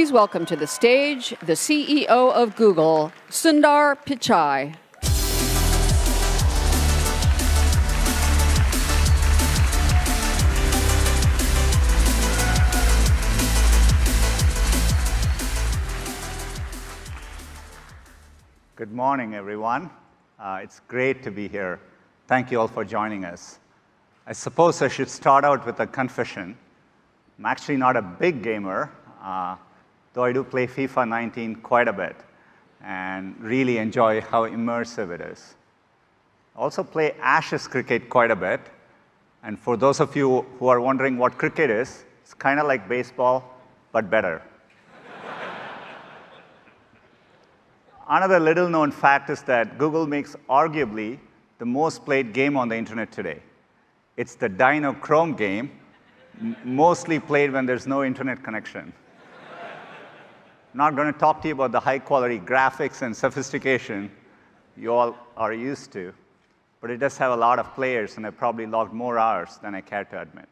please welcome to the stage the CEO of Google, Sundar Pichai. Good morning, everyone. It's great to be here. Thank you all for joining us. I suppose I should start out with a confession. I'm actually not a big gamer, though I do play FIFA 19 quite a bit and really enjoy how immersive it is. I also play Ashes cricket quite a bit. And for those of you who are wondering what cricket is, it's kind of like baseball, but better. Another little-known fact is that Google makes arguably the most played game on the internet today. It's the Dino Chrome game, mostly played when there's no internet connection. I'm not going to talk to you about the high-quality graphics and sophistication you all are used to, but it does have a lot of players, and I've probably logged more hours than I care to admit.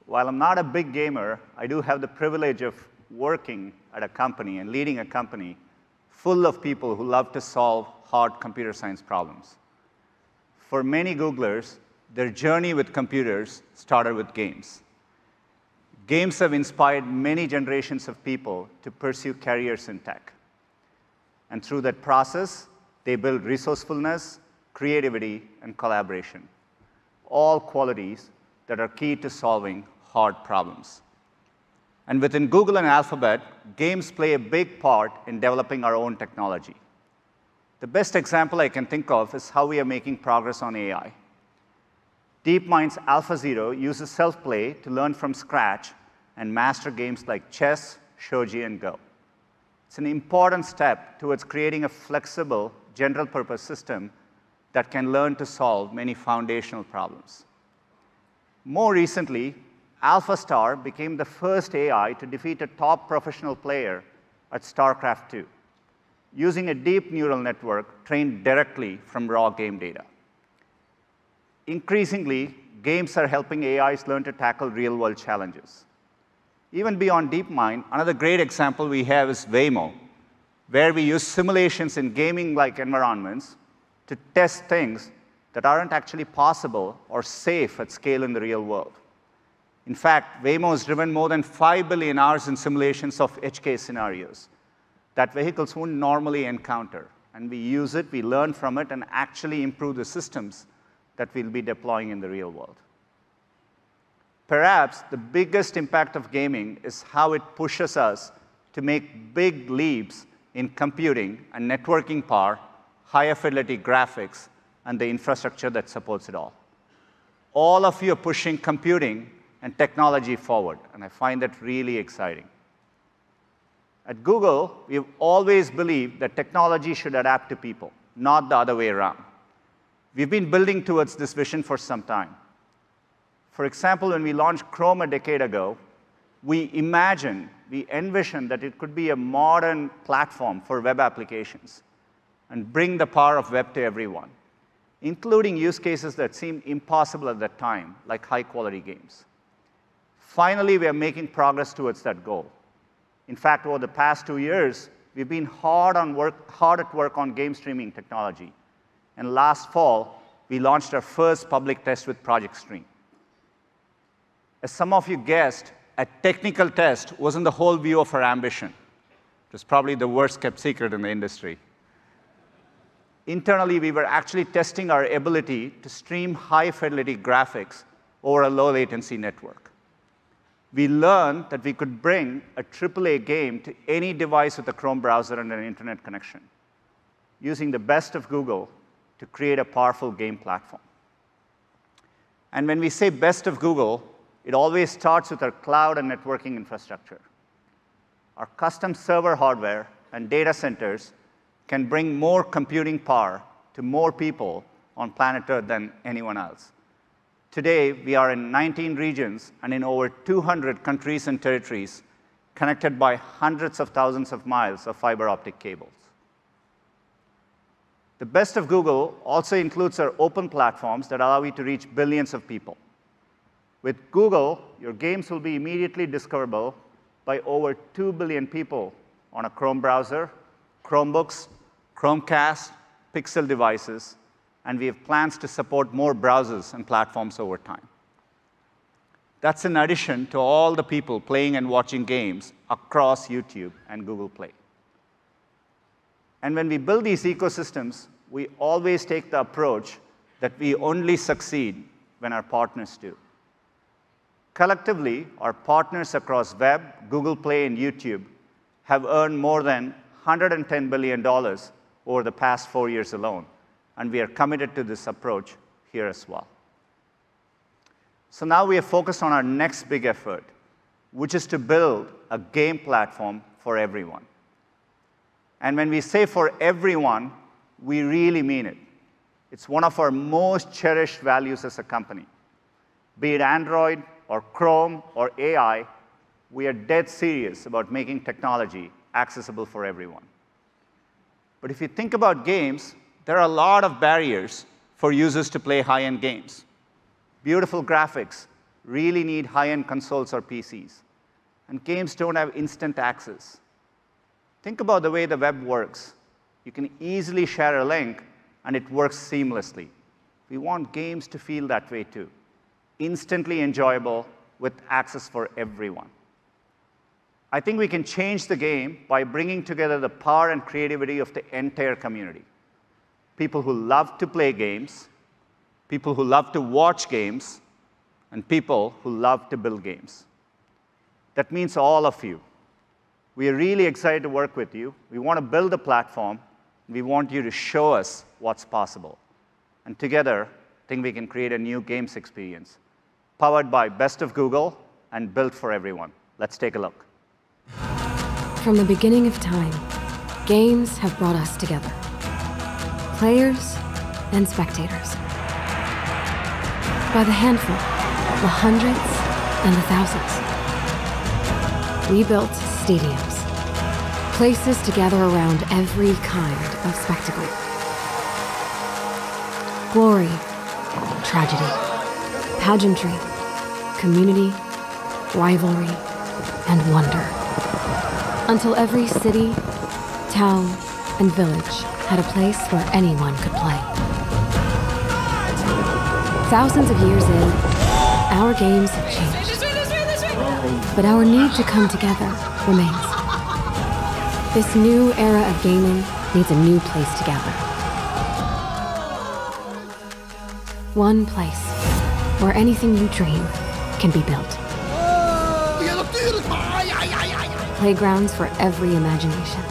While I'm not a big gamer, I do have the privilege of working at a company and leading a company full of people who love to solve hard computer science problems. For many Googlers, their journey with computers started with games. Games have inspired many generations of people to pursue careers in tech. And through that process, they build resourcefulness, creativity, and collaboration, all qualities that are key to solving hard problems. And within Google and Alphabet, games play a big part in developing our own technology. The best example I can think of is how we are making progress on AI. DeepMind's AlphaZero uses self-play to learn from scratch and master games like chess, shogi, and Go. It's an important step towards creating a flexible, general-purpose system that can learn to solve many foundational problems. More recently, AlphaStar became the first AI to defeat a top professional player at StarCraft 2, using a deep neural network trained directly from raw game data. Increasingly, games are helping AIs learn to tackle real-world challenges. Even beyond DeepMind, another great example we have is Waymo, where we use simulations in gaming-like environments to test things that aren't actually possible or safe at scale in the real world. In fact, Waymo has driven more than 5 billion hours in simulations of edge case scenarios that vehicles wouldn't normally encounter. And we use it, we learn from it, and actually improve the systems that we'll be deploying in the real world. Perhaps the biggest impact of gaming is how it pushes us to make big leaps in computing and networking power, higher fidelity graphics, and the infrastructure that supports it all. All of you are pushing computing and technology forward, and I find that really exciting. At Google, we've always believed that technology should adapt to people, not the other way around. We've been building towards this vision for some time. For example, when we launched Chrome a decade ago, we envisioned that it could be a modern platform for web applications and bring the power of web to everyone, including use cases that seemed impossible at that time, like high-quality games. Finally, we are making progress towards that goal. In fact, over the past 2 years, we've been hard at work on game streaming technology. And last fall, we launched our first public test with Project Stream. As some of you guessed, a technical test wasn't the whole view of our ambition. It was probably the worst-kept secret in the industry. Internally, we were actually testing our ability to stream high-fidelity graphics over a low-latency network. We learned that we could bring a AAA game to any device with a Chrome browser and an internet connection, using the best of Google to create a powerful game platform. And when we say best of Google, it always starts with our cloud and networking infrastructure. Our custom server hardware and data centers can bring more computing power to more people on planet Earth than anyone else. Today, we are in 19 regions and in over 200 countries and territories, connected by hundreds of thousands of miles of fiber optic cables. The best of Google also includes our open platforms that allow you to reach billions of people. With Google, your games will be immediately discoverable by over 2 billion people on a Chrome browser, Chromebooks, Chromecast, Pixel devices, and we have plans to support more browsers and platforms over time. That's in addition to all the people playing and watching games across YouTube and Google Play. And when we build these ecosystems, we always take the approach that we only succeed when our partners do. Collectively, our partners across web, Google Play, and YouTube have earned more than $110 billion over the past 4 years alone, and we are committed to this approach here as well. So now we are focused on our next big effort, which is to build a game platform for everyone. And when we say for everyone, we really mean it. It's one of our most cherished values as a company. Be it Android or Chrome or AI, we are dead serious about making technology accessible for everyone. But if you think about games, there are a lot of barriers for users to play high-end games. Beautiful graphics really need high-end consoles or PCs. And games don't have instant access. Think about the way the web works. You can easily share a link, and it works seamlessly. We want games to feel that way too. Instantly enjoyable with access for everyone. I think we can change the game by bringing together the power and creativity of the entire community. People who love to play games, people who love to watch games, and people who love to build games. That means all of you. We are really excited to work with you. We want to build a platform. We want you to show us what's possible. And together, I think we can create a new games experience, powered by Best of Google and built for everyone. Let's take a look. From the beginning of time, games have brought us together. Players and spectators. By the handful, the hundreds and the thousands. We built stadiums, places to gather around every kind of spectacle. Glory, tragedy, pageantry, community, rivalry, and wonder. Until every city, town, and village had a place where anyone could play. Thousands of years in, our games have changed. But our need to come together remains. This new era of gaming needs a new place to gather. One place where anything you dream can be built. Playgrounds for every imagination.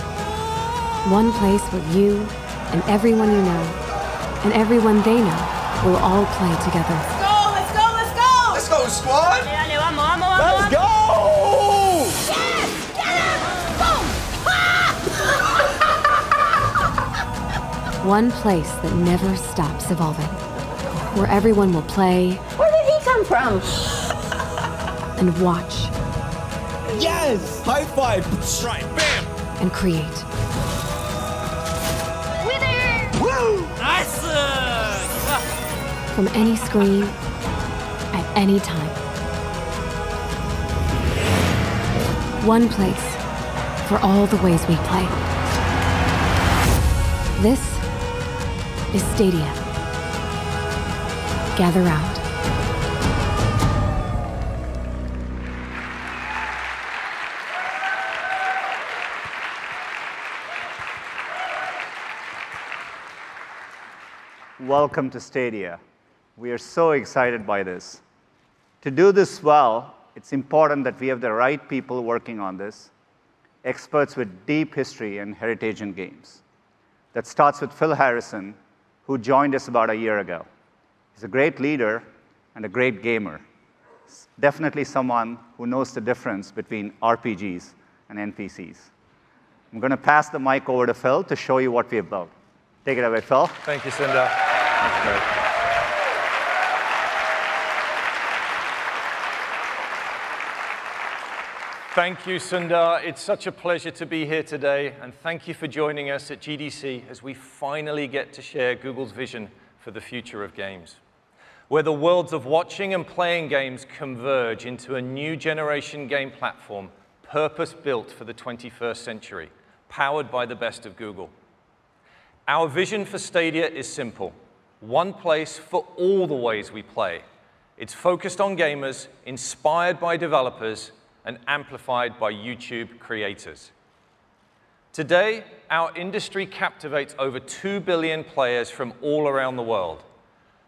One place where you and everyone you know and everyone they know will all play together. Let's go! Let's go, squad! Let's go! Yes! Get him! Boom! One place that never stops evolving, where everyone will play. Where did he come from? And watch. Yes! High five! Right, bam! And create. Winner! Woo! Nice! From any screen, at any time. One place for all the ways we play. This is Stadia. Gather round. Welcome to Stadia. We are so excited by this. To do this well, it's important that we have the right people working on this, experts with deep history and heritage in games. That starts with Phil Harrison, who joined us about a year ago. He's a great leader and a great gamer. Definitely someone who knows the difference between RPGs and NPCs. I'm going to pass the mic over to Phil to show you what we have built. Take it away, Phil. Thank you, Sundar. That's great. Thank you, Sundar. It's such a pleasure to be here today, and thank you for joining us at GDC as we finally get to share Google's vision for the future of games, where the worlds of watching and playing games converge into a new generation game platform purpose-built for the 21st century, powered by the best of Google. Our vision for Stadia is simple: one place for all the ways we play. It's focused on gamers, inspired by developers, and amplified by YouTube creators. Today, our industry captivates over 2 billion players from all around the world.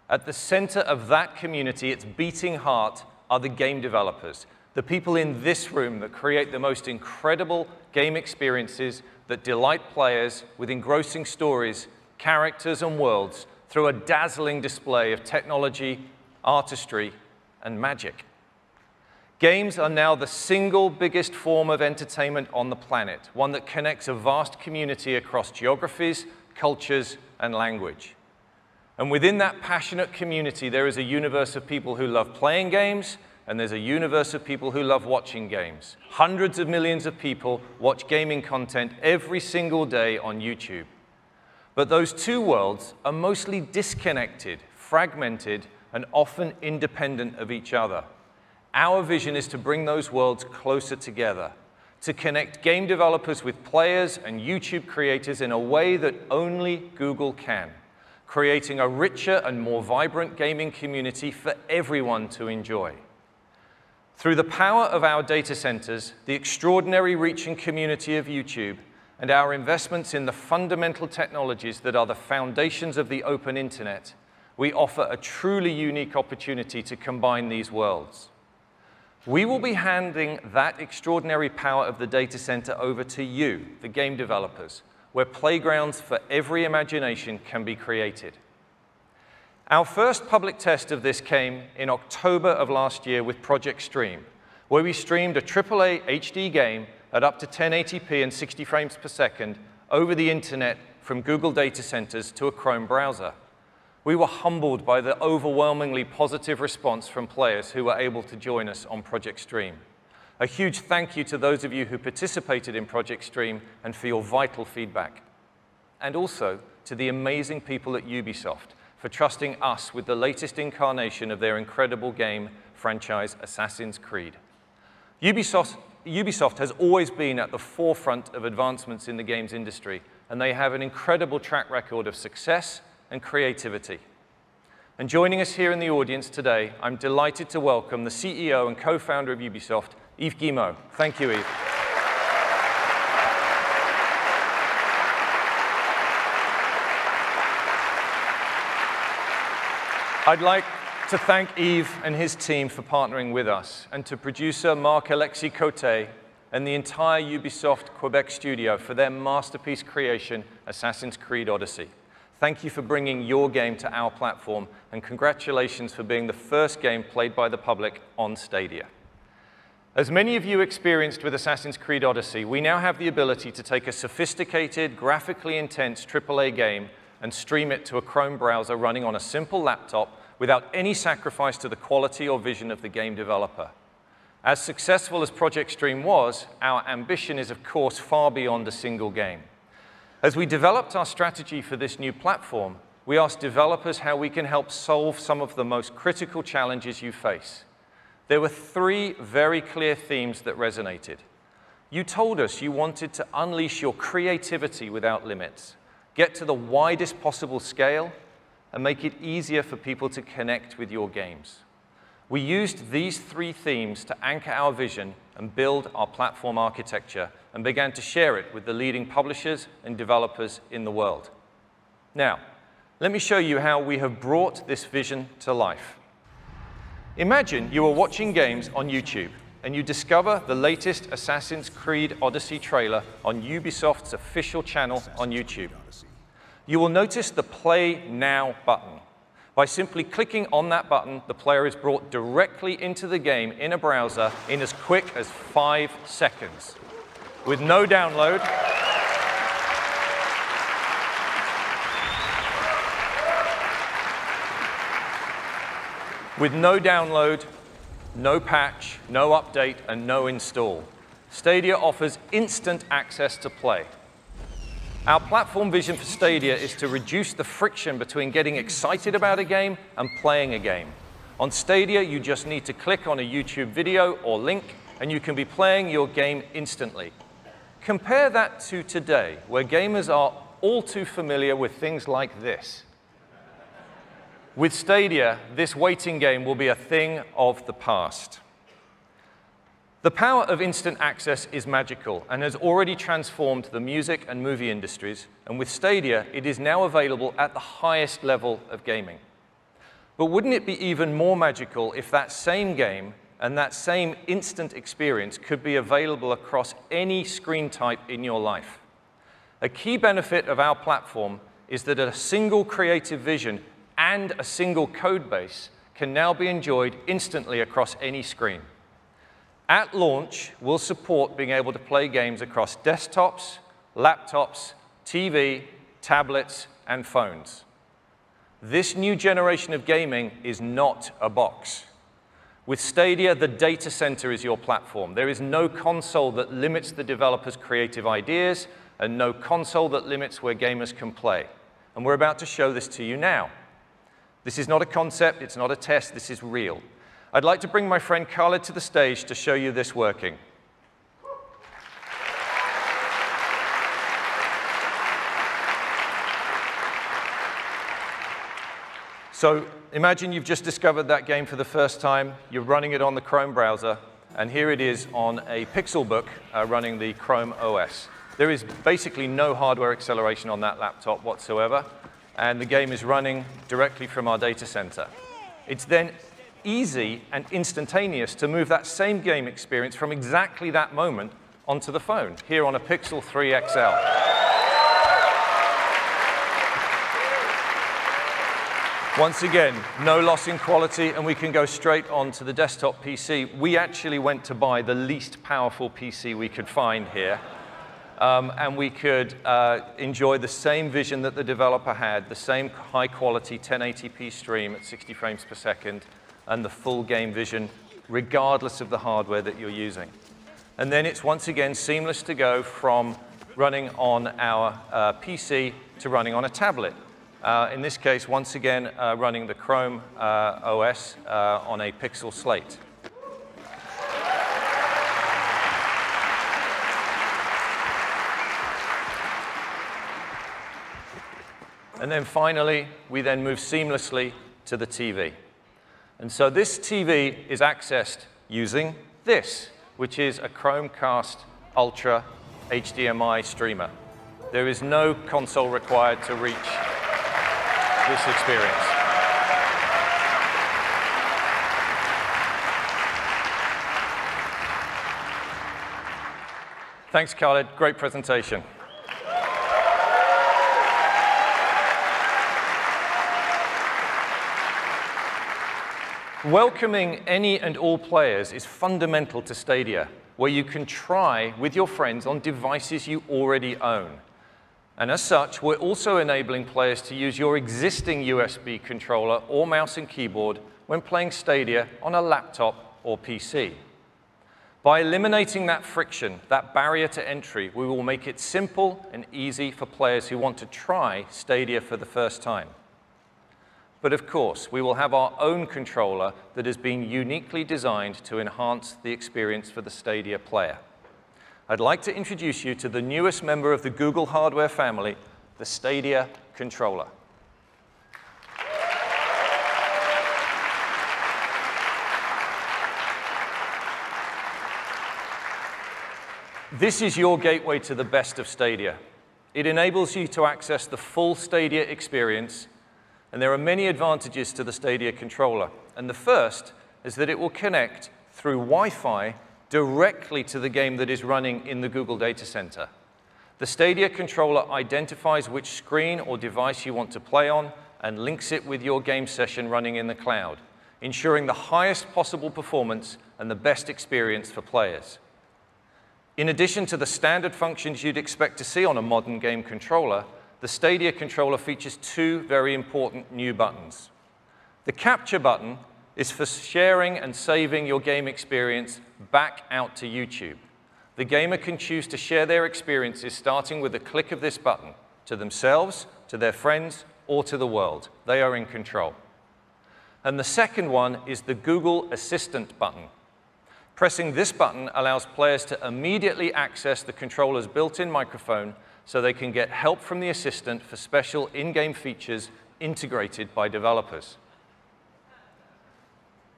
At the center of that community, its beating heart, are the game developers, the people in this room that create the most incredible game experiences that delight players with engrossing stories, characters, and worlds through a dazzling display of technology, artistry, and magic. Games are now the single biggest form of entertainment on the planet, one that connects a vast community across geographies, cultures, and language. And within that passionate community, there is a universe of people who love playing games, and there's a universe of people who love watching games. Hundreds of millions of people watch gaming content every single day on YouTube. But those two worlds are mostly disconnected, fragmented, and often independent of each other. Our vision is to bring those worlds closer together, to connect game developers with players and YouTube creators in a way that only Google can, creating a richer and more vibrant gaming community for everyone to enjoy. Through the power of our data centers, the extraordinary reach and community of YouTube, and our investments in the fundamental technologies that are the foundations of the open internet, we offer a truly unique opportunity to combine these worlds. We will be handing that extraordinary power of the data center over to you, the game developers, where playgrounds for every imagination can be created. Our first public test of this came in October of last year with Project Stream, where we streamed a AAA HD game at up to 1080p and 60 frames per second over the internet from Google data centers to a Chrome browser. We were humbled by the overwhelmingly positive response from players who were able to join us on Project Stream. A huge thank you to those of you who participated in Project Stream and for your vital feedback. And also to the amazing people at Ubisoft for trusting us with the latest incarnation of their incredible game franchise, Assassin's Creed. Ubisoft has always been at the forefront of advancements in the games industry, and they have an incredible track record of success and creativity. And joining us here in the audience today, I'm delighted to welcome the CEO and co-founder of Ubisoft, Yves Guillemot. Thank you, Yves. I'd like to thank Yves and his team for partnering with us, and to producer Marc-Alexis Cote and the entire Ubisoft Quebec studio for their masterpiece creation, Assassin's Creed Odyssey. Thank you for bringing your game to our platform, and congratulations for being the first game played by the public on Stadia. As many of you experienced with Assassin's Creed Odyssey, we now have the ability to take a sophisticated, graphically intense AAA game and stream it to a Chrome browser running on a simple laptop without any sacrifice to the quality or vision of the game developer. As successful as Project Stream was, our ambition is, of course, far beyond a single game. As we developed our strategy for this new platform, we asked developers how we can help solve some of the most critical challenges you face. There were three very clear themes that resonated. You told us you wanted to unleash your creativity without limits, get to the widest possible scale, and make it easier for people to connect with your games. We used these three themes to anchor our vision and build our platform architecture, and began to share it with the leading publishers and developers in the world. Now, let me show you how we have brought this vision to life. Imagine you are watching games on YouTube, and you discover the latest Assassin's Creed Odyssey trailer on Ubisoft's official channel on YouTube. You will notice the Play Now button. By simply clicking on that button, the player is brought directly into the game in a browser in as quick as 5 seconds. With no download, no patch, no update, and no install, Stadia offers instant access to play. Our platform vision for Stadia is to reduce the friction between getting excited about a game and playing a game. On Stadia, you just need to click on a YouTube video or link, and you can be playing your game instantly. Compare that to today, where gamers are all too familiar with things like this. With Stadia, this waiting game will be a thing of the past. The power of instant access is magical and has already transformed the music and movie industries, and with Stadia, it is now available at the highest level of gaming. But wouldn't it be even more magical if that same game and that same instant experience could be available across any screen type in your life? A key benefit of our platform is that a single creative vision and a single code base can now be enjoyed instantly across any screen. At launch, we'll support being able to play games across desktops, laptops, TV, tablets, and phones. This new generation of gaming is not a box. With Stadia, the data center is your platform. There is no console that limits the developer's creative ideas and no console that limits where gamers can play. And we're about to show this to you now. This is not a concept, it's not a test, this is real. I'd like to bring my friend Khaled to the stage to show you this working. So imagine you've just discovered that game for the first time, you're running it on the Chrome browser, and here it is on a Pixelbook running the Chrome OS. There is basically no hardware acceleration on that laptop whatsoever, and the game is running directly from our data center. It's then easy and instantaneous to move that same game experience from exactly that moment onto the phone, here on a Pixel 3 XL. Once again, no loss in quality, and we can go straight onto the desktop PC. We actually went to buy the least powerful PC we could find here, and we could enjoy the same vision that the developer had, the same high-quality 1080p stream at 60 frames per second, and the full game vision, regardless of the hardware that you're using. And then it's once again seamless to go from running on our PC to running on a tablet. In this case, once again, running the Chrome OS on a Pixel slate. And then finally, we then move seamlessly to the TV. And so this TV is accessed using this, which is a Chromecast Ultra HDMI streamer. There is no console required to reach this experience. Thanks, Khaled. Great presentation. Welcoming any and all players is fundamental to Stadia, where you can try with your friends on devices you already own. And as such, we're also enabling players to use your existing USB controller or mouse and keyboard when playing Stadia on a laptop or PC. By eliminating that friction, that barrier to entry, we will make it simple and easy for players who want to try Stadia for the first time. But of course, we will have our own controller that has been uniquely designed to enhance the experience for the Stadia player. I'd like to introduce you to the newest member of the Google hardware family, the Stadia controller. This is your gateway to the best of Stadia. It enables you to access the full Stadia experience, and there are many advantages to the Stadia controller. And the first is that it will connect through Wi-Fi directly to the game that is running in the Google data center. The Stadia controller identifies which screen or device you want to play on and links it with your game session running in the cloud, ensuring the highest possible performance and the best experience for players. In addition to the standard functions you'd expect to see on a modern game controller, the Stadia controller features two very important new buttons. The capture button is for sharing and saving your game experience back out to YouTube. The gamer can choose to share their experiences starting with a click of this button to themselves, to their friends, or to the world. They are in control. And the second one is the Google Assistant button. Pressing this button allows players to immediately access the controller's built-in microphone so they can get help from the assistant for special in-game features integrated by developers.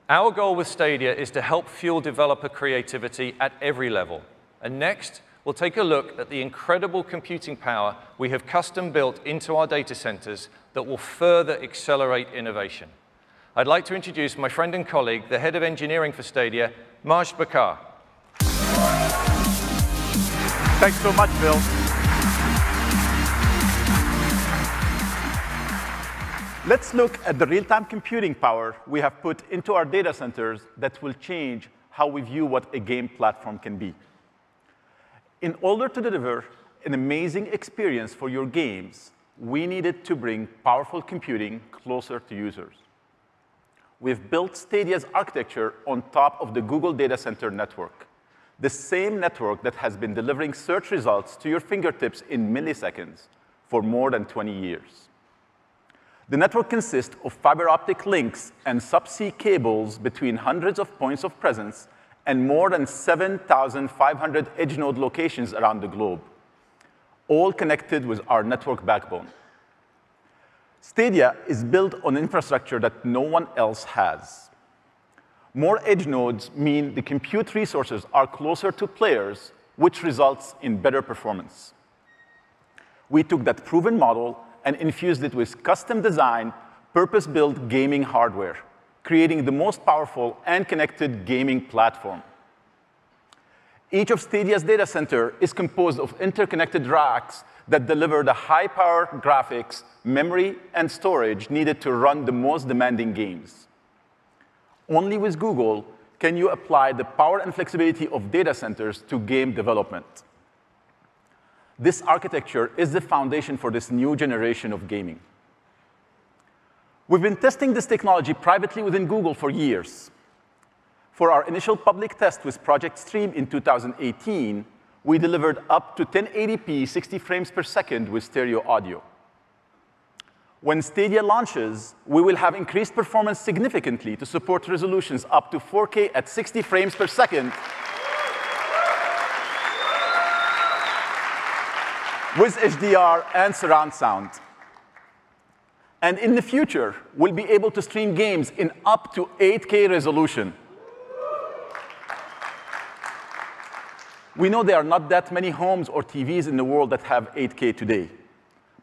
Our goal with Stadia is to help fuel developer creativity at every level. And next, we'll take a look at the incredible computing power we have custom built into our data centers that will further accelerate innovation. I'd like to introduce my friend and colleague, the head of engineering for Stadia, Majd Bakar. Thanks so much, Bill. Let's look at the real-time computing power we have put into our data centers that will change how we view what a game platform can be. In order to deliver an amazing experience for your games, we needed to bring powerful computing closer to users. We've built Stadia's architecture on top of the Google Data Center network, the same network that has been delivering search results to your fingertips in milliseconds for more than 20 years. The network consists of fiber optic links and subsea cables between hundreds of points of presence and more than 7,500 edge node locations around the globe, all connected with our network backbone. Stadia is built on infrastructure that no one else has. More edge nodes mean the compute resources are closer to players, which results in better performance. We took that proven model and infused it with custom-designed, purpose-built gaming hardware, creating the most powerful and connected gaming platform. Each of Stadia's data center is composed of interconnected racks that deliver the high-power graphics, memory, and storage needed to run the most demanding games. Only with Google can you apply the power and flexibility of data centers to game development. This architecture is the foundation for this new generation of gaming. We've been testing this technology privately within Google for years. For our initial public test with Project Stream in 2018, we delivered up to 1080p 60 frames per second with stereo audio. When Stadia launches, we will have increased performance significantly to support resolutions up to 4K at 60 frames per second with HDR and surround sound. And in the future, we'll be able to stream games in up to 8K resolution. We know there are not that many homes or TVs in the world that have 8K today.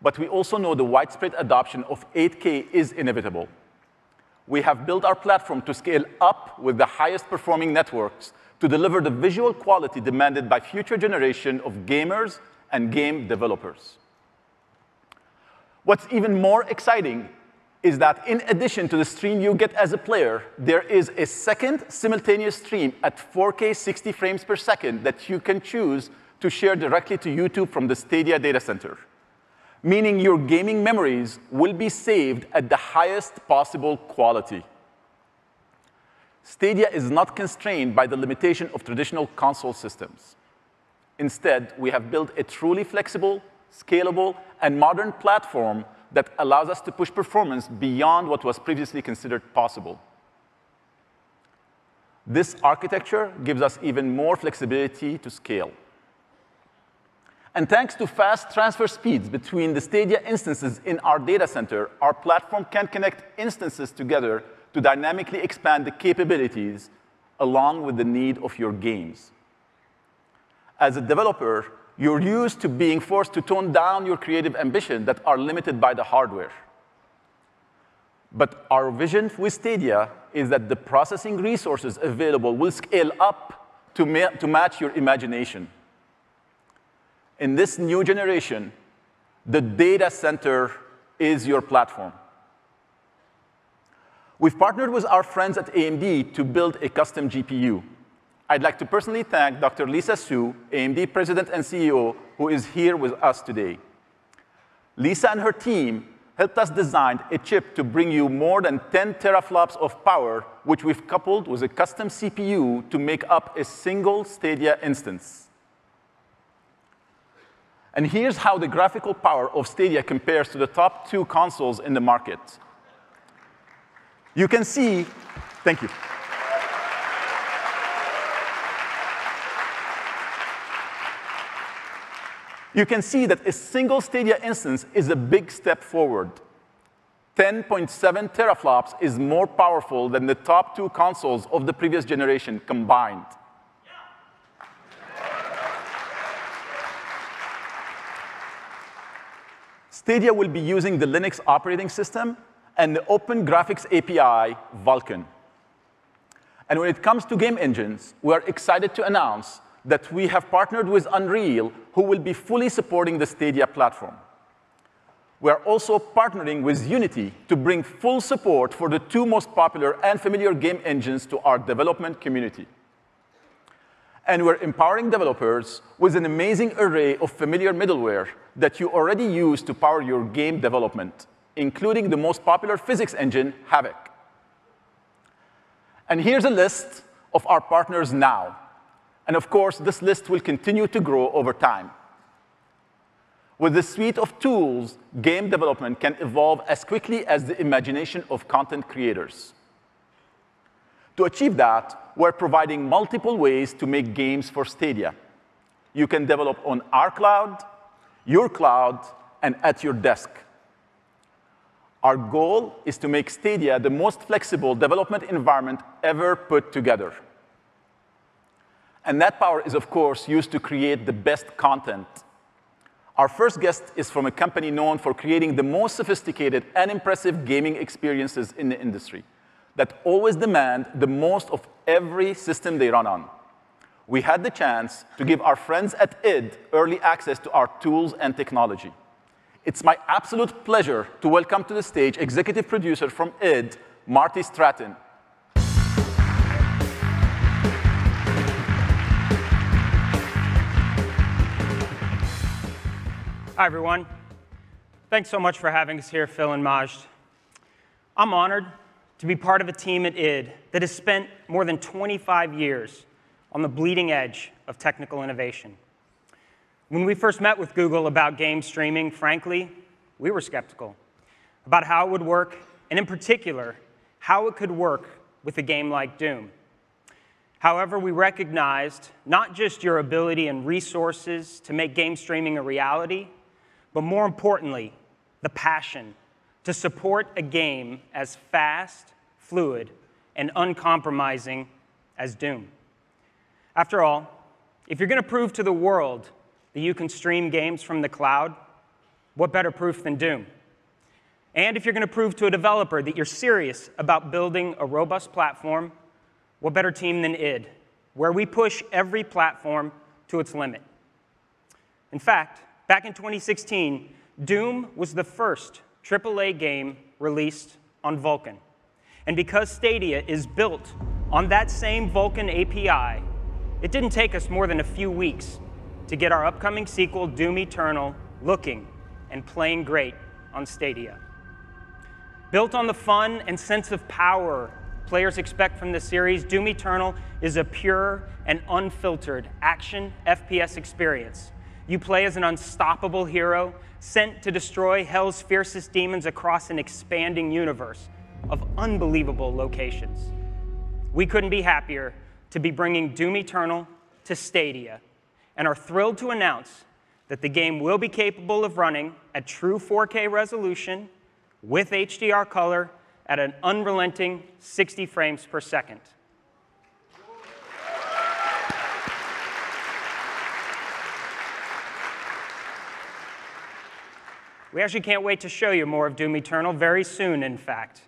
But we also know the widespread adoption of 8K is inevitable. We have built our platform to scale up with the highest performing networks to deliver the visual quality demanded by future generation of gamers and game developers. What's even more exciting is that in addition to the stream you get as a player, there is a second simultaneous stream at 4K 60 frames per second that you can choose to share directly to YouTube from the Stadia data center, meaning your gaming memories will be saved at the highest possible quality. Stadia is not constrained by the limitation of traditional console systems. Instead, we have built a truly flexible, scalable, and modern platform that allows us to push performance beyond what was previously considered possible. This architecture gives us even more flexibility to scale. And thanks to fast transfer speeds between the Stadia instances in our data center, our platform can connect instances together to dynamically expand the capabilities along with the need of your games. As a developer, you're used to being forced to tone down your creative ambition that are limited by the hardware. But our vision with Stadia is that the processing resources available will scale up to match your imagination. In this new generation, the data center is your platform. We've partnered with our friends at AMD to build a custom GPU. I'd like to personally thank Dr. Lisa Su, AMD President and CEO, who is here with us today. Lisa and her team helped us design a chip to bring you more than 10 teraflops of power, which we've coupled with a custom CPU to make up a single Stadia instance. And here's how the graphical power of Stadia compares to the top 2 consoles in the market. You can see, thank you. you can see that a single Stadia instance is a big step forward. 10.7 teraflops is more powerful than the top 2 consoles of the previous generation combined. Stadia will be using the Linux operating system and the Open Graphics API, Vulkan. And when it comes to game engines, we are excited to announce that we have partnered with Unreal, who will be fully supporting the Stadia platform. We are also partnering with Unity to bring full support for the 2 most popular and familiar game engines to our development community. And we're empowering developers with an amazing array of familiar middleware that you already use to power your game development, including the most popular physics engine, Havok. And here's a list of our partners now. And of course, this list will continue to grow over time. With this suite of tools, game development can evolve as quickly as the imagination of content creators. To achieve that, we're providing multiple ways to make games for Stadia. You can develop on our cloud, your cloud, and at your desk. Our goal is to make Stadia the most flexible development environment ever put together. And that power is, of course, used to create the best content. Our first guest is from a company known for creating the most sophisticated and impressive gaming experiences in the industry that always demand the most of every system they run on. We had the chance to give our friends at id early access to our tools and technology. It's my absolute pleasure to welcome to the stage executive producer from id, Marty Stratton. Hi, everyone. Thanks so much for having us here, Phil and Majd. I'm honored to be part of a team at id that has spent more than 25 years on the bleeding edge of technical innovation. When we first met with Google about game streaming, frankly, we were skeptical about how it would work, and in particular, how it could work with a game like Doom. However, we recognized not just your ability and resources to make game streaming a reality, but more importantly, the passion to support a game as fast, fluid, and uncompromising as Doom. After all, if you're going to prove to the world that you can stream games from the cloud, what better proof than Doom? And if you're going to prove to a developer that you're serious about building a robust platform, what better team than id, where we push every platform to its limit. In fact, back in 2016, Doom was the first AAA game released on Vulkan. And because Stadia is built on that same Vulkan API, it didn't take us more than a few weeks to get our upcoming sequel, Doom Eternal, looking and playing great on Stadia. Built on the fun and sense of power players expect from the series, Doom Eternal is a pure and unfiltered action FPS experience. You play as an unstoppable hero sent to destroy hell's fiercest demons across an expanding universe of unbelievable locations. We couldn't be happier to be bringing Doom Eternal to Stadia, and are thrilled to announce that the game will be capable of running at true 4K resolution with HDR color at an unrelenting 60 frames per second. We actually can't wait to show you more of Doom Eternal very soon, in fact.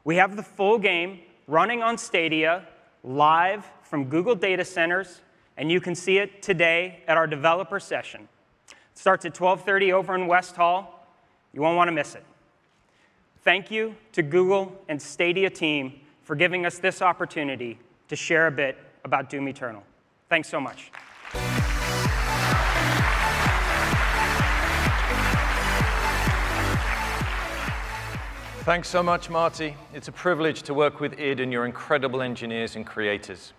We have the full game running on Stadia, live from Google data centers, and you can see it today at our developer session. It starts at 12:30 over in West Hall. You won't want to miss it. Thank you to Google and Stadia team for giving us this opportunity to share a bit about Doom Eternal. Thanks so much. Thanks so much, Marty. It's a privilege to work with id and your incredible engineers and creators.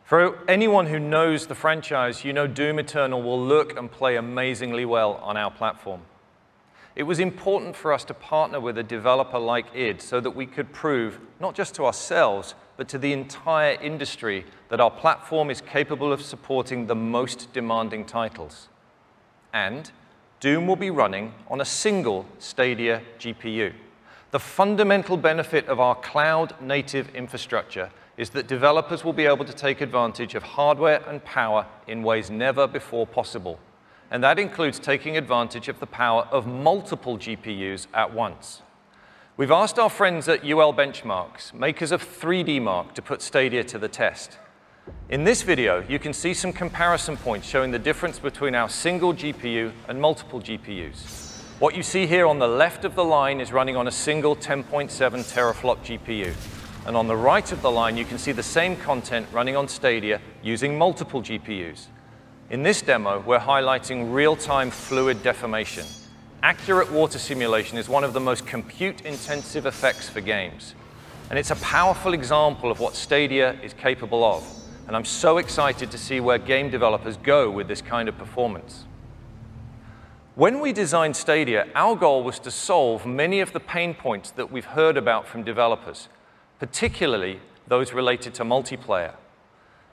For anyone who knows the franchise, you know Doom Eternal will look and play amazingly well on our platform. It was important for us to partner with a developer like id so that we could prove, not just to ourselves, but to the entire industry, that our platform is capable of supporting the most demanding titles. And Doom will be running on a single Stadia GPU. The fundamental benefit of our cloud-native infrastructure is that developers will be able to take advantage of hardware and power in ways never before possible. And that includes taking advantage of the power of multiple GPUs at once. We've asked our friends at UL Benchmarks, makers of 3D Mark, to put Stadia to the test. In this video, you can see some comparison points showing the difference between our single GPU and multiple GPUs. What you see here on the left of the line is running on a single 10.7 teraflop GPU. And on the right of the line, you can see the same content running on Stadia using multiple GPUs. In this demo, we're highlighting real-time fluid deformation. Accurate water simulation is one of the most compute-intensive effects for games. And it's a powerful example of what Stadia is capable of. And I'm so excited to see where game developers go with this kind of performance. When we designed Stadia, our goal was to solve many of the pain points that we've heard about from developers, particularly those related to multiplayer.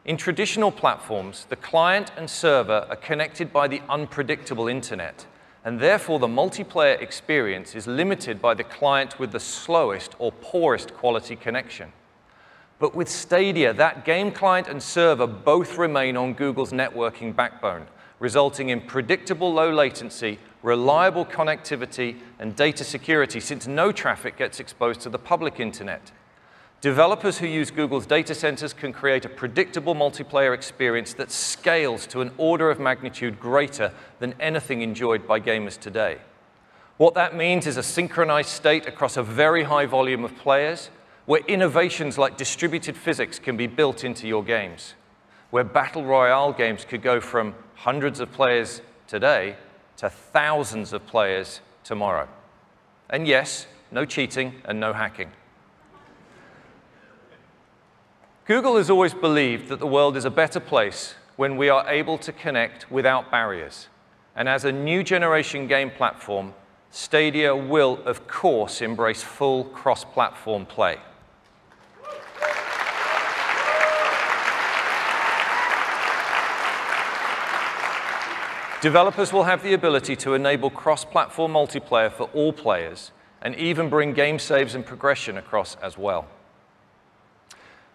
In traditional platforms, the client and server are connected by the unpredictable internet, and therefore the multiplayer experience is limited by the client with the slowest or poorest quality connection. But with Stadia, that game client and server both remain on Google's networking backbone, resulting in predictable low latency, reliable connectivity, and data security, since no traffic gets exposed to the public internet. Developers who use Google's data centers can create a predictable multiplayer experience that scales to an order of magnitude greater than anything enjoyed by gamers today. What that means is a synchronized state across a very high volume of players, where innovations like distributed physics can be built into your games, where battle royale games could go from hundreds of players today to thousands of players tomorrow. And yes, no cheating and no hacking. Google has always believed that the world is a better place when we are able to connect without barriers. And as a new generation game platform, Stadia will, of course, embrace full cross-platform play. Developers will have the ability to enable cross-platform multiplayer for all players, and even bring game saves and progression across as well.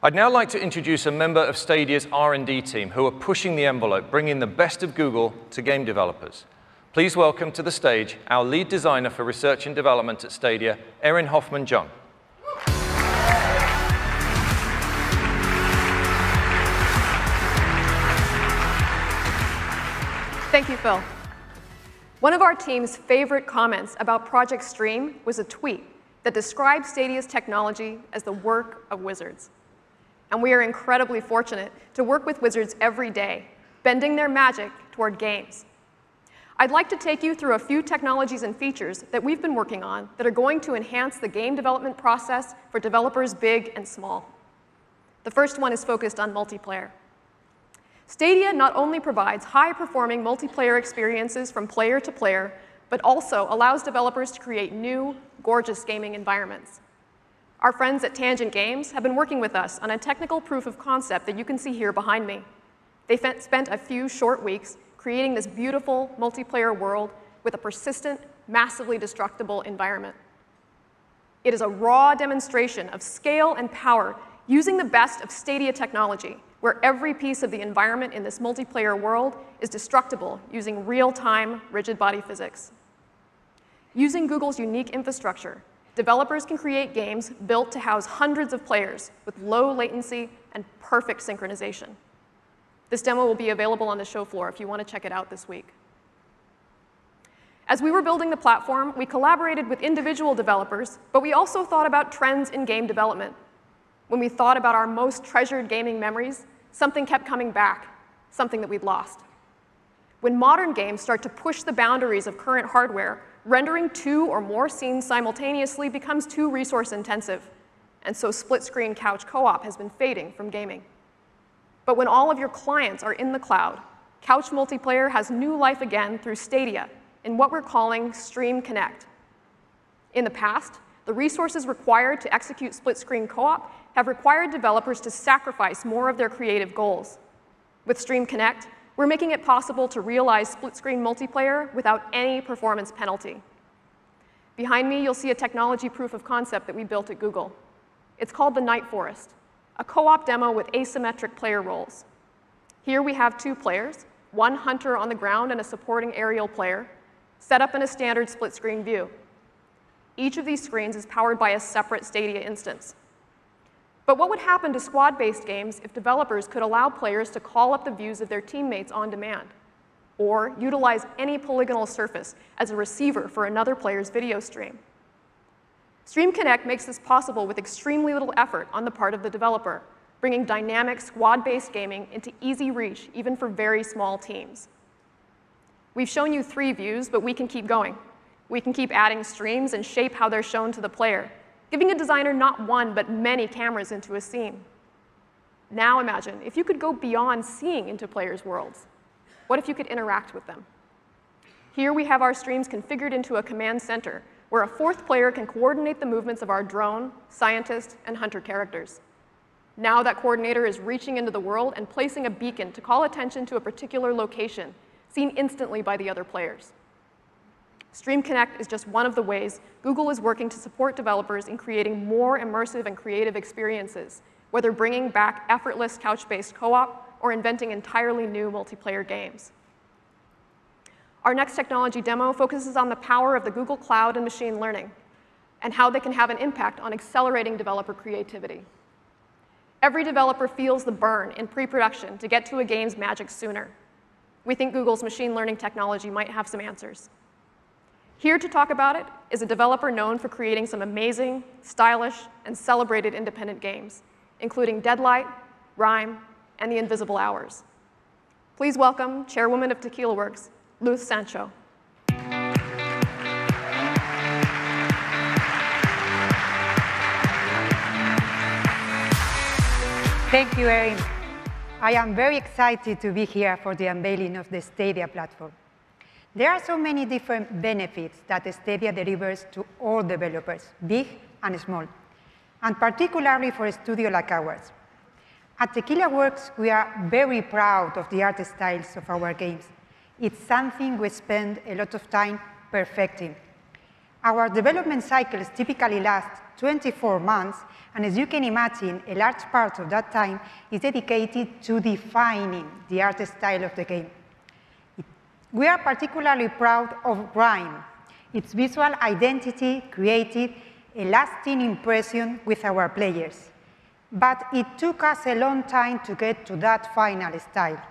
I'd now like to introduce a member of Stadia's R&D team who are pushing the envelope, bringing the best of Google to game developers. Please welcome to the stage our lead designer for research and development at Stadia, Erin Hoffman-Jung. Thank you, Phil. One of our team's favorite comments about Project Stream was a tweet that described Stadia's technology as the work of wizards. And we are incredibly fortunate to work with wizards every day, bending their magic toward games. I'd like to take you through a few technologies and features that we've been working on that are going to enhance the game development process for developers big and small. The first one is focused on multiplayer. Stadia not only provides high-performing multiplayer experiences from player to player, but also allows developers to create new, gorgeous gaming environments. Our friends at Tangent Games have been working with us on a technical proof of concept that you can see here behind me. They spent a few short weeks creating this beautiful multiplayer world with a persistent, massively destructible environment. It is a raw demonstration of scale and power using the best of Stadia technology, where every piece of the environment in this multiplayer world is destructible using real-time rigid body physics. Using Google's unique infrastructure, developers can create games built to house hundreds of players with low latency and perfect synchronization. This demo will be available on the show floor if you want to check it out this week. As we were building the platform, we collaborated with individual developers, but we also thought about trends in game development. When we thought about our most treasured gaming memories, something kept coming back, something that we'd lost. When modern games start to push the boundaries of current hardware, rendering 2 or more scenes simultaneously becomes too resource-intensive, and so split-screen couch co-op has been fading from gaming. But when all of your clients are in the cloud, couch multiplayer has new life again through Stadia in what we're calling Stream Connect. In the past, the resources required to execute split-screen co-op have required developers to sacrifice more of their creative goals. With Stream Connect, We're making it possible to realize split-screen multiplayer without any performance penalty. Behind me, you'll see a technology proof of concept that we built at Google. It's called the Night Forest, a co-op demo with asymmetric player roles. Here we have 2 players, one hunter on the ground and a supporting aerial player, set up in a standard split-screen view. Each of these screens is powered by a separate Stadia instance. But what would happen to squad-based games if developers could allow players to call up the views of their teammates on demand, or utilize any polygonal surface as a receiver for another player's video stream? Stream Connect makes this possible with extremely little effort on the part of the developer, bringing dynamic squad-based gaming into easy reach even for very small teams. We've shown you 3 views, but we can keep going. We can keep adding streams and shape how they're shown to the player, giving a designer not one, but many cameras into a scene. Now imagine if you could go beyond seeing into players' worlds. What if you could interact with them? Here we have our streams configured into a command center, where a 4th player can coordinate the movements of our drone, scientist, and hunter characters. Now that coordinator is reaching into the world and placing a beacon to call attention to a particular location, seen instantly by the other players. Stream Connect is just one of the ways Google is working to support developers in creating more immersive and creative experiences, whether bringing back effortless couch-based co-op or inventing entirely new multiplayer games. Our next technology demo focuses on the power of the Google Cloud and machine learning, and how they can have an impact on accelerating developer creativity. Every developer feels the burn in pre-production to get to a game's magic sooner. We think Google's machine learning technology might have some answers. Here to talk about it is a developer known for creating some amazing, stylish, and celebrated independent games, including Deadlight, Rhyme, and The Invisible Hours. Please welcome Chairwoman of Tequila Works, Luz Sancho. Thank you, Erin. I am very excited to be here for the unveiling of the Stadia platform. There are so many different benefits that Stadia delivers to all developers, big and small, and particularly for a studio like ours. At Tequila Works, we are very proud of the art styles of our games. It's something we spend a lot of time perfecting. Our development cycles typically last 24 months, and as you can imagine, a large part of that time is dedicated to defining the art style of the game. We are particularly proud of Rhyme. Its visual identity created a lasting impression with our players. But it took us a long time to get to that final style.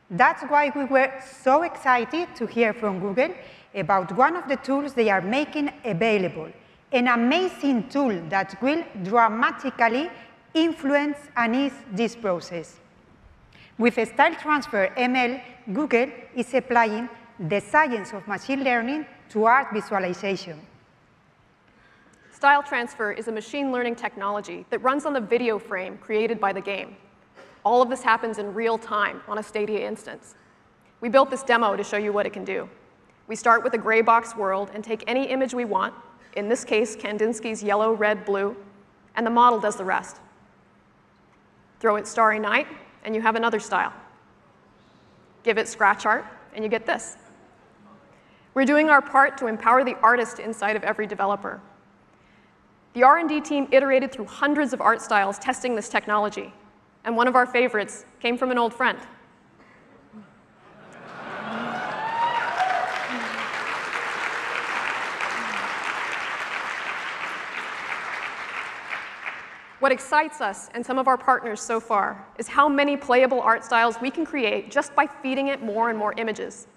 That's why we were so excited to hear from Google about one of the tools they are making available, an amazing tool that will dramatically influence and ease this process. With Style Transfer ML, Google is applying the science of machine learning to art visualization. Style Transfer is a machine learning technology that runs on the video frame created by the game. All of this happens in real time on a Stadia instance. We built this demo to show you what it can do. We start with a gray box world and take any image we want, in this case, Kandinsky's yellow, red, blue, and the model does the rest. Throw it Starry Night, and you have another style. Give it scratch art, and you get this. We're doing our part to empower the artist inside of every developer. The R&D team iterated through hundreds of art styles testing this technology, and one of our favorites came from an old friend. What excites us and some of our partners so far is how many playable art styles we can create just by feeding it more and more images.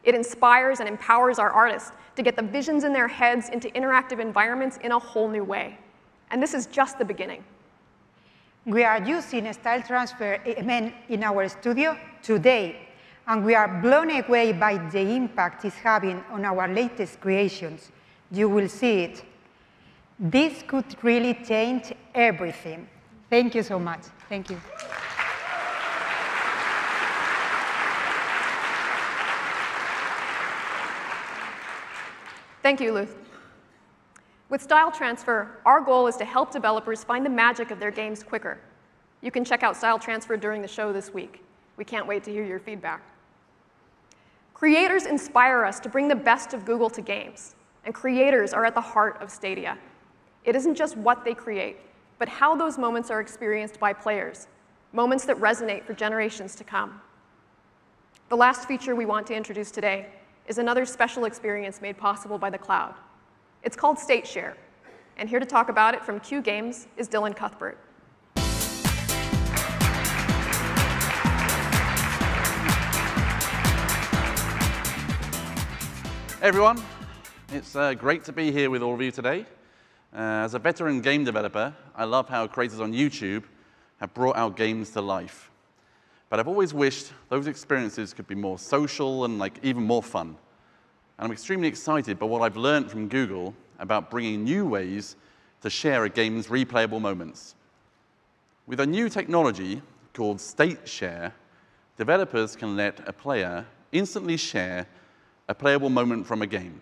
It inspires and empowers our artists to get the visions in their heads into interactive environments in a whole new way. And this is just the beginning. We are using Style Transfer ML in our studio today, and we are blown away by the impact it's having on our latest creations. You will see it. This could really change everything. Thank you so much. Thank you. Thank you, Luz. With Style Transfer, our goal is to help developers find the magic of their games quicker. You can check out Style Transfer during the show this week. We can't wait to hear your feedback. Creators inspire us to bring the best of Google to games, and creators are at the heart of Stadia. It isn't just what they create, but how those moments are experienced by players, moments that resonate for generations to come. The last feature we want to introduce today is another special experience made possible by the cloud. It's called State Share, and here to talk about it from Q Games is Dylan Cuthbert. Hey everyone, it's great to be here with all of you today. As a veteran game developer, I love how creators on YouTube have brought our games to life. But I've always wished those experiences could be more social and even more fun. And I'm extremely excited by what I've learned from Google about bringing new ways to share a game's replayable moments. With a new technology called State Share, developers can let a player instantly share a playable moment from a game.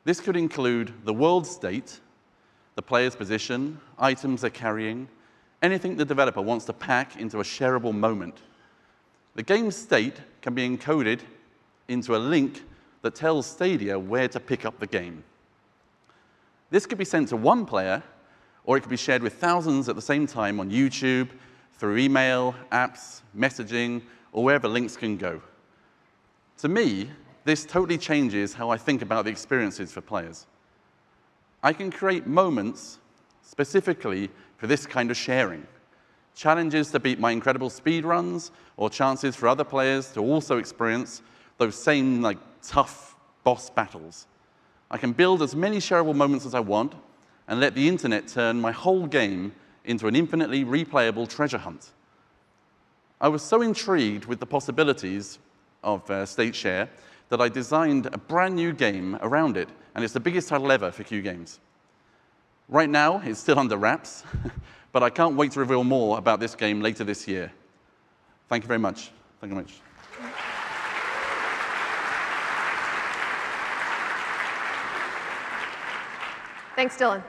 This could include the world state, the player's position, items they're carrying, anything the developer wants to pack into a shareable moment. The game's state can be encoded into a link that tells Stadia where to pick up the game. This could be sent to one player, or it could be shared with thousands at the same time on YouTube, through email, apps, messaging, or wherever links can go. To me, this totally changes how I think about the experiences for players. I can create moments specifically for this kind of sharing. Challenges to beat my incredible speed runs, or chances for other players to also experience those same tough boss battles. I can build as many shareable moments as I want and let the internet turn my whole game into an infinitely replayable treasure hunt. I was so intrigued with the possibilities of State Share that I designed a brand new game around it, and it's the biggest title ever for Q Games. Right now, it's still under wraps, but I can't wait to reveal more about this game later this year. Thank you very much. Thank you very much. Thanks, Dylan.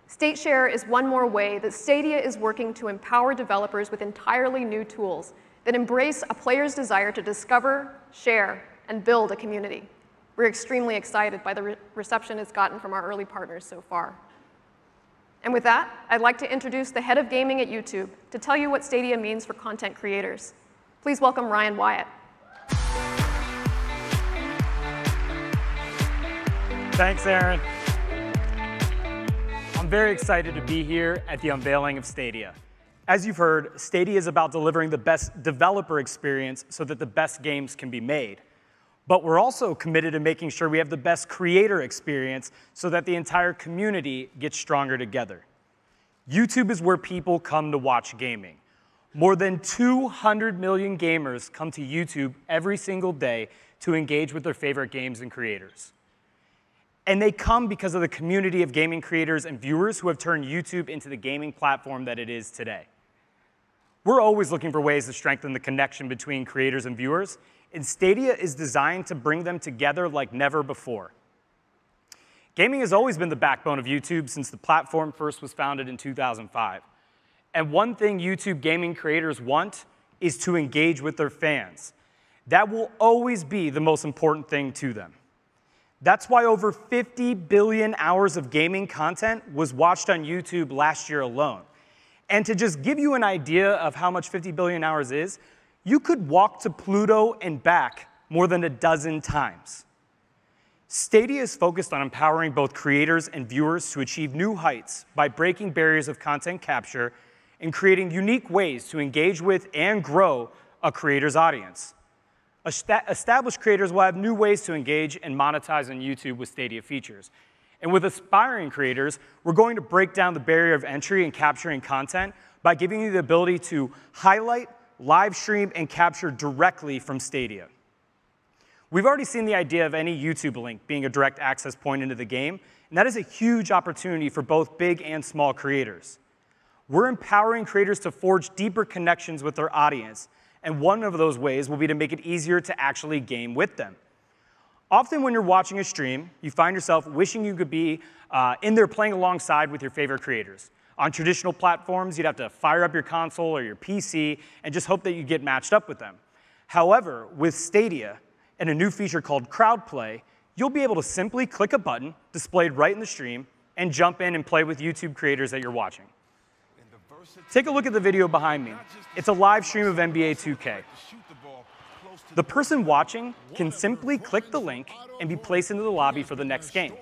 State Share is one more way that Stadia is working to empower developers with entirely new tools that embrace a player's desire to discover, share, and build a community. We're extremely excited by the reception it's gotten from our early partners so far. And with that, I'd like to introduce the head of gaming at YouTube to tell you what Stadia means for content creators. Please welcome Ryan Wyatt. Thanks, Aaron. I'm very excited to be here at the unveiling of Stadia. As you've heard, Stadia is about delivering the best developer experience so that the best games can be made. But we're also committed to making sure we have the best creator experience so that the entire community gets stronger together. YouTube is where people come to watch gaming. More than 200 million gamers come to YouTube every single day to engage with their favorite games and creators. And they come because of the community of gaming creators and viewers who have turned YouTube into the gaming platform that it is today. We're always looking for ways to strengthen the connection between creators and viewers, and Stadia is designed to bring them together like never before. Gaming has always been the backbone of YouTube since the platform first was founded in 2005. And one thing YouTube gaming creators want is to engage with their fans. That will always be the most important thing to them. That's why over 50 billion hours of gaming content was watched on YouTube last year alone. And to just give you an idea of how much 50 billion hours is, you could walk to Pluto and back more than a dozen times. Stadia is focused on empowering both creators and viewers to achieve new heights by breaking barriers of content capture and creating unique ways to engage with and grow a creator's audience. Established creators will have new ways to engage and monetize on YouTube with Stadia features. And with aspiring creators, we're going to break down the barrier of entry in capturing content by giving you the ability to highlight, live stream, and capture directly from Stadia. We've already seen the idea of any YouTube link being a direct access point into the game, and that is a huge opportunity for both big and small creators. We're empowering creators to forge deeper connections with their audience, and one of those ways will be to make it easier to actually game with them. Often when you're watching a stream, you find yourself wishing you could be in there playing alongside with your favorite creators. On traditional platforms, you'd have to fire up your console or your PC and just hope that you get matched up with them. However, with Stadia and a new feature called Crowd Play, you'll be able to simply click a button displayed right in the stream and jump in and play with YouTube creators that you're watching. Take a look at the video behind me. It's a live stream of NBA 2K. The person watching can simply click the link and be placed into the lobby for the next game.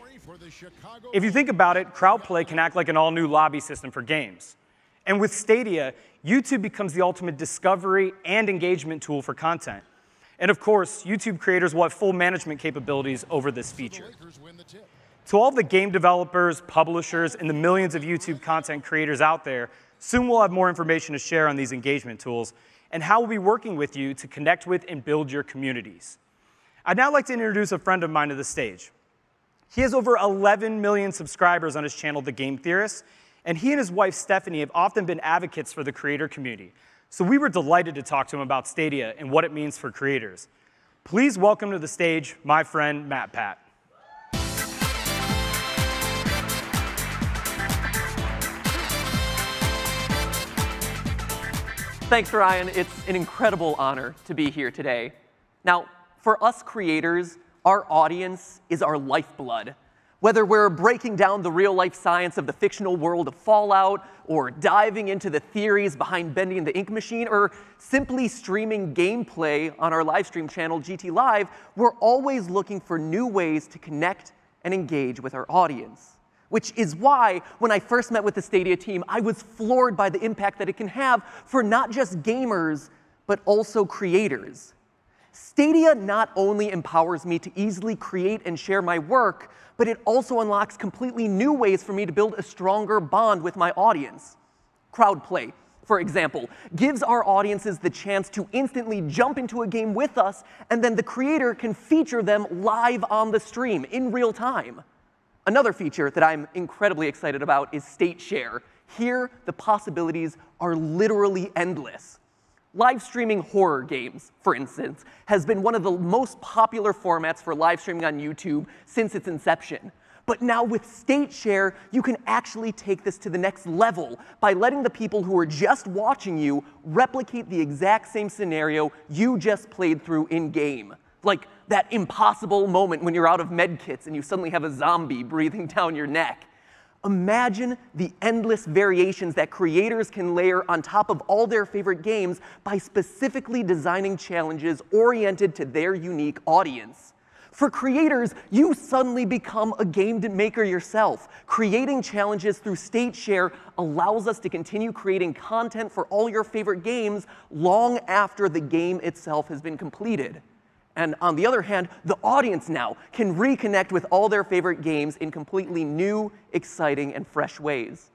If you think about it, Crowd Play can act like an all-new lobby system for games. And with Stadia, YouTube becomes the ultimate discovery and engagement tool for content. And of course, YouTube creators will have full management capabilities over this feature. To all the game developers, publishers, and the millions of YouTube content creators out there, soon we'll have more information to share on these engagement tools and how we'll be working with you to connect with and build your communities. I'd now like to introduce a friend of mine to the stage. He has over 11 million subscribers on his channel, The Game Theorist, and he and his wife, Stephanie, have often been advocates for the creator community. So we were delighted to talk to him about Stadia and what it means for creators. Please welcome to the stage my friend, Matt Pat. Thanks, Ryan. It's an incredible honor to be here today. Now, for us creators, our audience is our lifeblood. Whether we're breaking down the real-life science of the fictional world of Fallout, or diving into the theories behind bending the ink machine, or simply streaming gameplay on our live stream channel, GT Live, we're always looking for new ways to connect and engage with our audience. Which is why, when I first met with the Stadia team, I was floored by the impact that it can have for not just gamers, but also creators. Stadia not only empowers me to easily create and share my work, but it also unlocks completely new ways for me to build a stronger bond with my audience. Crowd Play, for example, gives our audiences the chance to instantly jump into a game with us, and then the creator can feature them live on the stream in real time. Another feature that I'm incredibly excited about is State Share. Here, the possibilities are literally endless. Live streaming horror games, for instance, has been one of the most popular formats for live streaming on YouTube since its inception. But now with State Share, you can actually take this to the next level by letting the people who are just watching you replicate the exact same scenario you just played through in-game. Like that impossible moment when you're out of med kits and you suddenly have a zombie breathing down your neck. Imagine the endless variations that creators can layer on top of all their favorite games by specifically designing challenges oriented to their unique audience. For creators, you suddenly become a game maker yourself. Creating challenges through State Share allows us to continue creating content for all your favorite games long after the game itself has been completed. And on the other hand, the audience now can reconnect with all their favorite games in completely new, exciting, and fresh ways.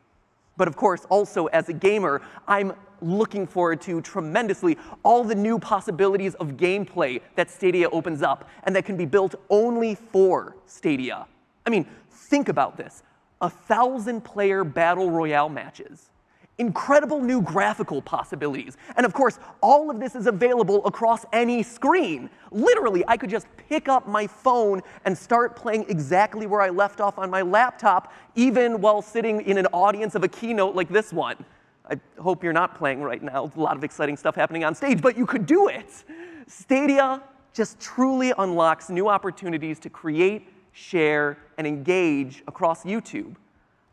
But of course, also as a gamer, I'm looking forward to tremendously all the new possibilities of gameplay that Stadia opens up and that can be built only for Stadia. I mean, think about this. 1,000-player battle royale matches. Incredible new graphical possibilities. And of course, all of this is available across any screen. Literally, I could just pick up my phone and start playing exactly where I left off on my laptop, even while sitting in an audience of a keynote like this one. I hope you're not playing right now. A lot of exciting stuff happening on stage, but you could do it. Stadia just truly unlocks new opportunities to create, share, and engage across YouTube.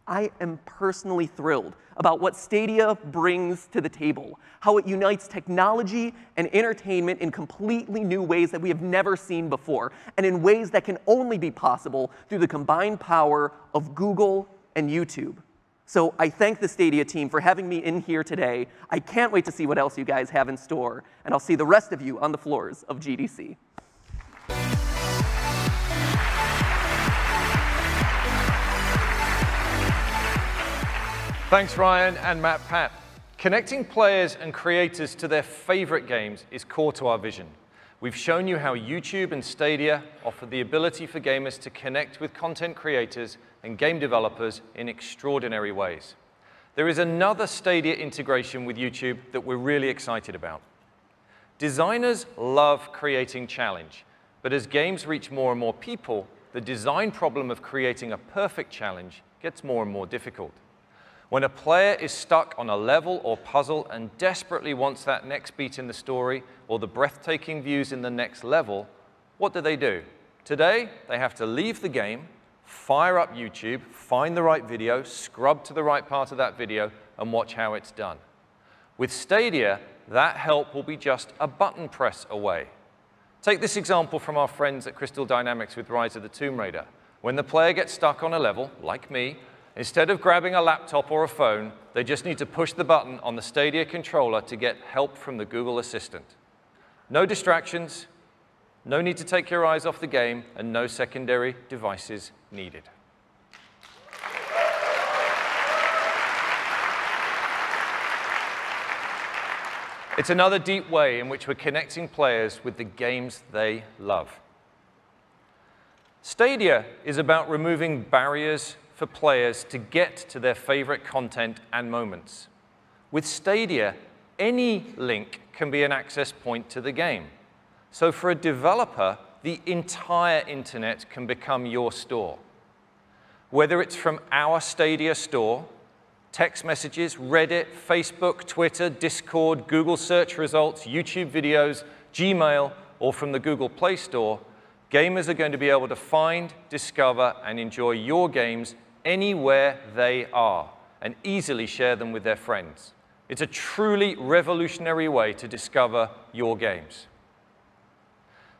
I am personally thrilled about what Stadia brings to the table, how it unites technology and entertainment in completely new ways that we have never seen before, and in ways that can only be possible through the combined power of Google and YouTube. So I thank the Stadia team for having me in here today. I can't wait to see what else you guys have in store, and I'll see the rest of you on the floors of GDC. Thanks, Ryan and Matt Pat. Connecting players and creators to their favorite games is core to our vision. We've shown you how YouTube and Stadia offer the ability for gamers to connect with content creators and game developers in extraordinary ways. There is another Stadia integration with YouTube that we're really excited about. Designers love creating challenge, but as games reach more and more people, the design problem of creating a perfect challenge gets more and more difficult. When a player is stuck on a level or puzzle and desperately wants that next beat in the story or the breathtaking views in the next level, what do? Today, they have to leave the game, fire up YouTube, find the right video, scrub to the right part of that video, and watch how it's done. With Stadia, that help will be just a button press away. Take this example from our friends at Crystal Dynamics with Rise of the Tomb Raider. When the player gets stuck on a level, like me, instead of grabbing a laptop or a phone, they just need to push the button on the Stadia controller to get help from the Google Assistant. No distractions, no need to take your eyes off the game, and no secondary devices needed. It's another deep way in which we're connecting players with the games they love. Stadia is about removing barriers for players to get to their favorite content and moments. With Stadia, any link can be an access point to the game. So for a developer, the entire internet can become your store. Whether it's from our Stadia store, text messages, Reddit, Facebook, Twitter, Discord, Google search results, YouTube videos, Gmail, or from the Google Play Store, gamers are going to be able to find, discover, and enjoy your games anywhere they are, and easily share them with their friends. It's a truly revolutionary way to discover your games.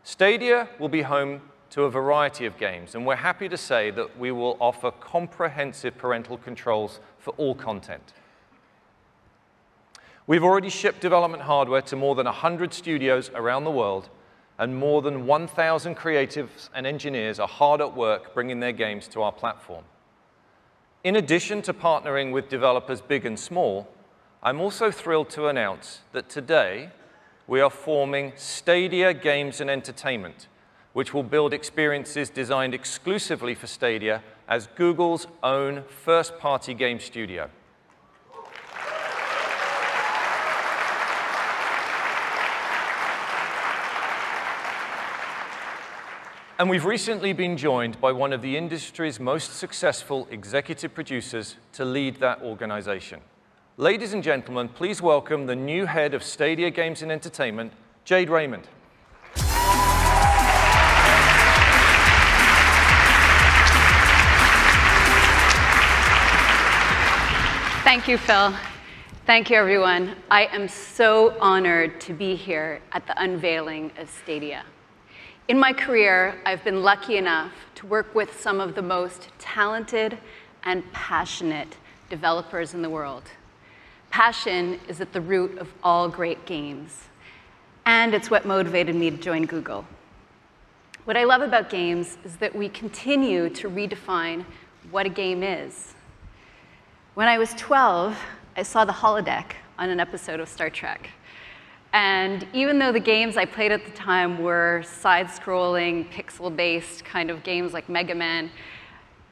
Stadia will be home to a variety of games, and we're happy to say that we will offer comprehensive parental controls for all content. We've already shipped development hardware to more than 100 studios around the world, and more than 1,000 creatives and engineers are hard at work bringing their games to our platform. In addition to partnering with developers big and small, I'm also thrilled to announce that today we are forming Stadia Games and Entertainment, which will build experiences designed exclusively for Stadia as Google's own first-party game studio. And we've recently been joined by one of the industry's most successful executive producers to lead that organization. Ladies and gentlemen, please welcome the new head of Stadia Games and Entertainment, Jade Raymond. Thank you, Phil. Thank you, everyone. I am so honored to be here at the unveiling of Stadia. In my career, I've been lucky enough to work with some of the most talented and passionate developers in the world. Passion is at the root of all great games, and it's what motivated me to join Google. What I love about games is that we continue to redefine what a game is. When I was 12, I saw the holodeck on an episode of Star Trek. And even though the games I played at the time were side-scrolling, pixel-based kind of games like Mega Man,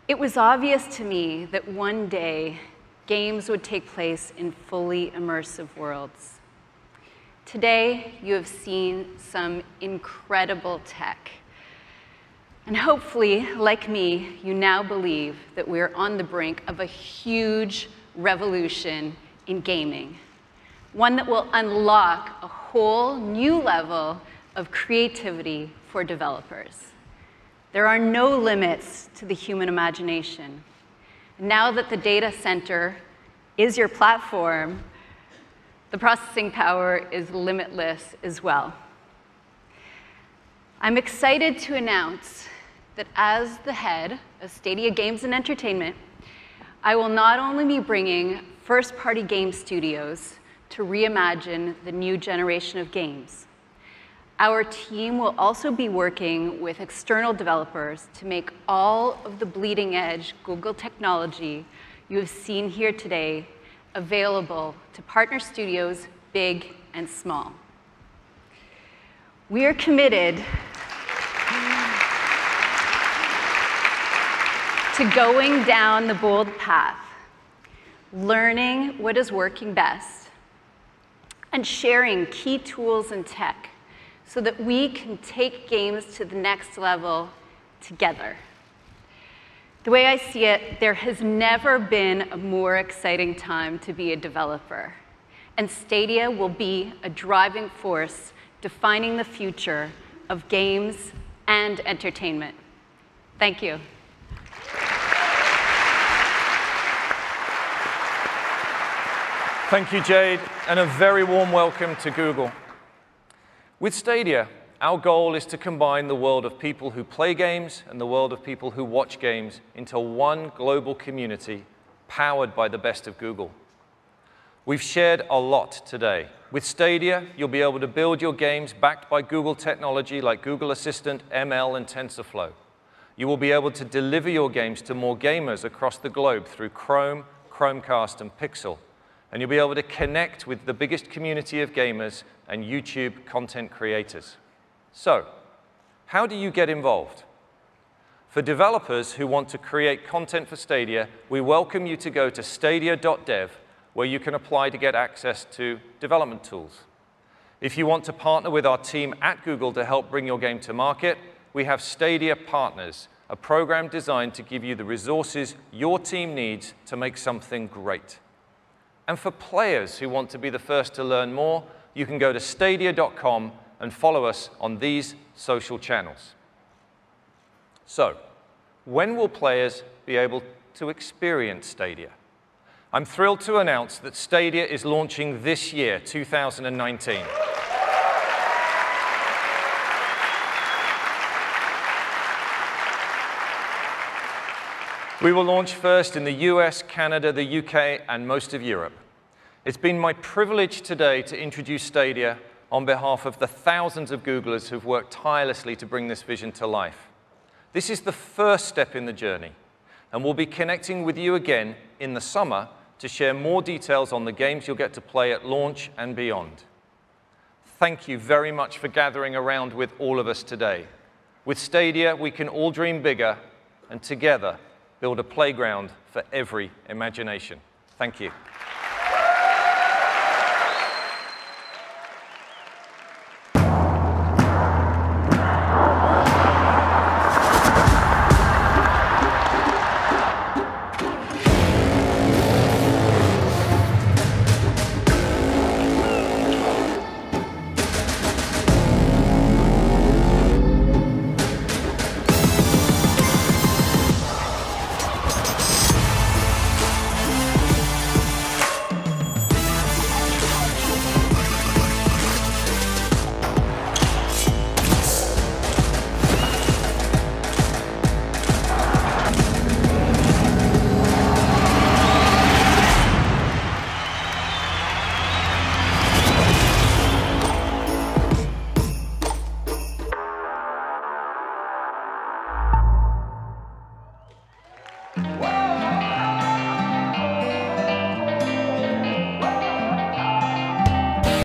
it was obvious to me that one day games would take place in fully immersive worlds. Today, you have seen some incredible tech. And hopefully, like me, you now believe that we're on the brink of a huge revolution in gaming. One that will unlock a whole new level of creativity for developers. There are no limits to the human imagination. Now that the data center is your platform, the processing power is limitless as well. I'm excited to announce that as the head of Stadia Games and Entertainment, I will not only be bringing first-party game studios to reimagine the new generation of games. Our team will also be working with external developers to make all of the bleeding-edge Google technology you have seen here today available to partner studios big and small. We are committed to going down the bold path, learning what is working best, and sharing key tools and tech so that we can take games to the next level together. The way I see it, there has never been a more exciting time to be a developer. And Stadia will be a driving force defining the future of games and entertainment. Thank you. Thank you, Jade, and a very warm welcome to Google. With Stadia, our goal is to combine the world of people who play games and the world of people who watch games into one global community powered by the best of Google. We've shared a lot today. With Stadia, you'll be able to build your games backed by Google technology like Google Assistant, ML, and TensorFlow. You will be able to deliver your games to more gamers across the globe through Chrome, Chromecast, and Pixel. And you'll be able to connect with the biggest community of gamers and YouTube content creators. So, how do you get involved? For developers who want to create content for Stadia, we welcome you to go to stadia.dev, where you can apply to get access to development tools. If you want to partner with our team at Google to help bring your game to market, we have Stadia Partners, a program designed to give you the resources your team needs to make something great. And for players who want to be the first to learn more, you can go to stadia.com and follow us on these social channels. So, when will players be able to experience Stadia? I'm thrilled to announce that Stadia is launching this year, 2019. We will launch first in the US, Canada, the UK, and most of Europe. It's been my privilege today to introduce Stadia on behalf of the thousands of Googlers who've worked tirelessly to bring this vision to life. This is the first step in the journey, and we'll be connecting with you again in the summer to share more details on the games you'll get to play at launch and beyond. Thank you very much for gathering around with all of us today. With Stadia, we can all dream bigger and together build a playground for every imagination. Thank you.